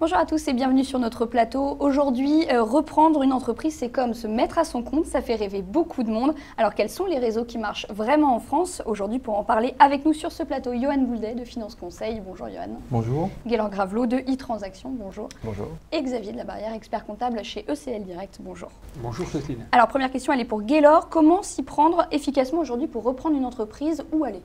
Bonjour à tous et bienvenue sur notre plateau. Aujourd'hui, reprendre une entreprise, c'est comme se mettre à son compte, ça fait rêver beaucoup de monde. Alors quels sont les réseaux qui marchent vraiment en France? Aujourd'hui, pour en parler avec nous sur ce plateau, Johan Bouldet de Finance Conseil. Bonjour Johan. Bonjour. Gaëlan Gravelot de e-Transaction. Bonjour. Bonjour. Et Xavier de la Barrière, expert comptable chez ECL Direct. Bonjour. Bonjour Cécile. Alors première question, elle est pour Gaëlan. Comment s'y prendre efficacement aujourd'hui pour reprendre une entreprise? Où aller?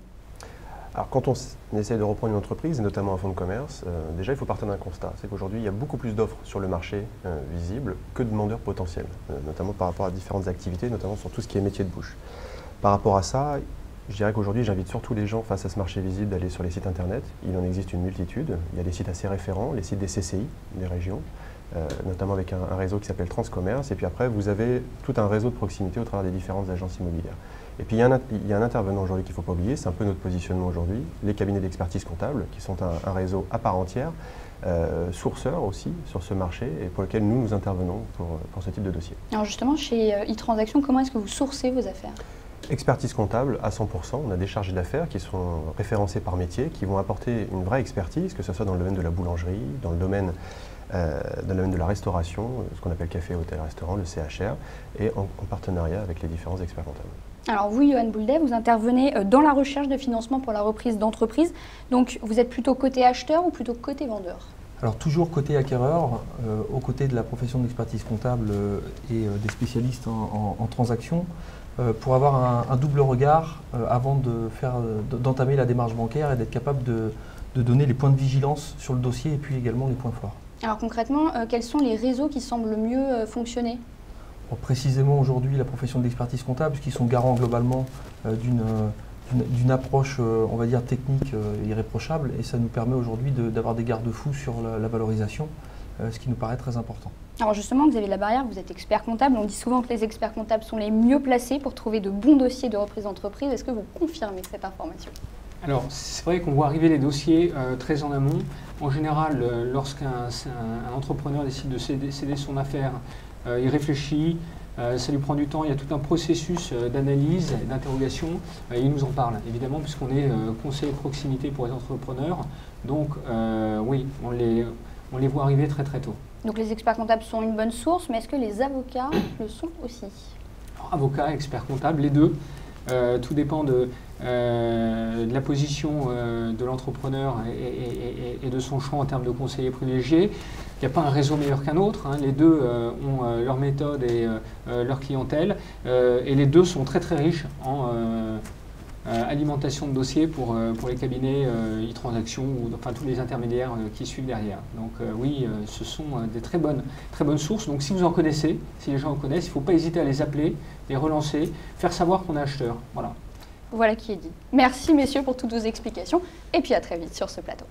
Alors quand on essaie de reprendre une entreprise, et notamment un fonds de commerce, déjà il faut partir d'un constat. C'est qu'aujourd'hui il y a beaucoup plus d'offres sur le marché visible que de demandeurs potentiels, notamment par rapport à différentes activités, notamment sur tout ce qui est métier de bouche. Par rapport à ça, je dirais qu'aujourd'hui j'invite surtout les gens face à ce marché visible d'aller sur les sites internet. Il en existe une multitude. Il y a des sites assez référents, les sites des CCI, des régions, notamment avec un réseau qui s'appelle Transcommerce. Et puis après vous avez tout un réseau de proximité au travers des différentes agences immobilières. Et puis il y a un intervenant aujourd'hui qu'il ne faut pas oublier, c'est un peu notre positionnement aujourd'hui, les cabinets d'expertise comptable qui sont un réseau à part entière, sourceurs aussi sur ce marché et pour lequel nous intervenons pour ce type de dossier. Alors justement, chez e-Transaction, comment est-ce que vous sourcez vos affaires? Expertise comptable à 100%, on a des chargés d'affaires qui sont référencés par métier, qui vont apporter une vraie expertise, que ce soit dans le domaine de la boulangerie, dans le domaine de la restauration, ce qu'on appelle café, hôtel, restaurant, le CHR, et en partenariat avec les différents experts comptables. Alors vous, Johan Bouldet, vous intervenez dans la recherche de financement pour la reprise d'entreprise. Donc vous êtes plutôt côté acheteur ou plutôt côté vendeur? Alors toujours côté acquéreur, aux côtés de la profession d'expertise comptable et des spécialistes en transaction, pour avoir un double regard avant d'entamer la démarche bancaire et d'être capable de donner les points de vigilance sur le dossier et puis également les points forts. Alors concrètement, quels sont les réseaux qui semblent le mieux fonctionner? Précisément aujourd'hui, la profession d'expertise comptable, qui sont garants globalement d'une approche, on va dire, technique irréprochable, et ça nous permet aujourd'hui d'avoir des garde-fous sur la valorisation, ce qui nous paraît très important. Alors justement, Xavier de la Barrière, vous êtes expert comptable. On dit souvent que les experts comptables sont les mieux placés pour trouver de bons dossiers de reprise d'entreprise. Est-ce que vous confirmez cette information? Alors, c'est vrai qu'on voit arriver les dossiers très en amont. En général, lorsqu'un entrepreneur décide de céder son affaire, il réfléchit, ça lui prend du temps, il y a tout un processus d'analyse, d'interrogation, et il nous en parle, évidemment, puisqu'on est conseiller de proximité pour les entrepreneurs. Donc, oui, on les voit arriver très très tôt. Donc les experts comptables sont une bonne source, mais est-ce que les avocats le sont aussi? Alors, avocats, experts comptables, les deux. Tout dépend de la position de l'entrepreneur et de son choix en termes de conseiller privilégié. Il n'y a pas un réseau meilleur qu'un autre, hein. Les deux ont leur méthode et leur clientèle, et les deux sont très très riches en alimentation de dossiers pour les cabinets e-Transaction ou enfin tous les intermédiaires qui suivent derrière. Donc oui, ce sont des très bonnes sources. Donc si vous en connaissez, si les gens en connaissent, il ne faut pas hésiter à les appeler, les relancer, faire savoir qu'on est acheteur. Voilà. Voilà qui est dit. Merci messieurs pour toutes vos explications et puis à très vite sur ce plateau.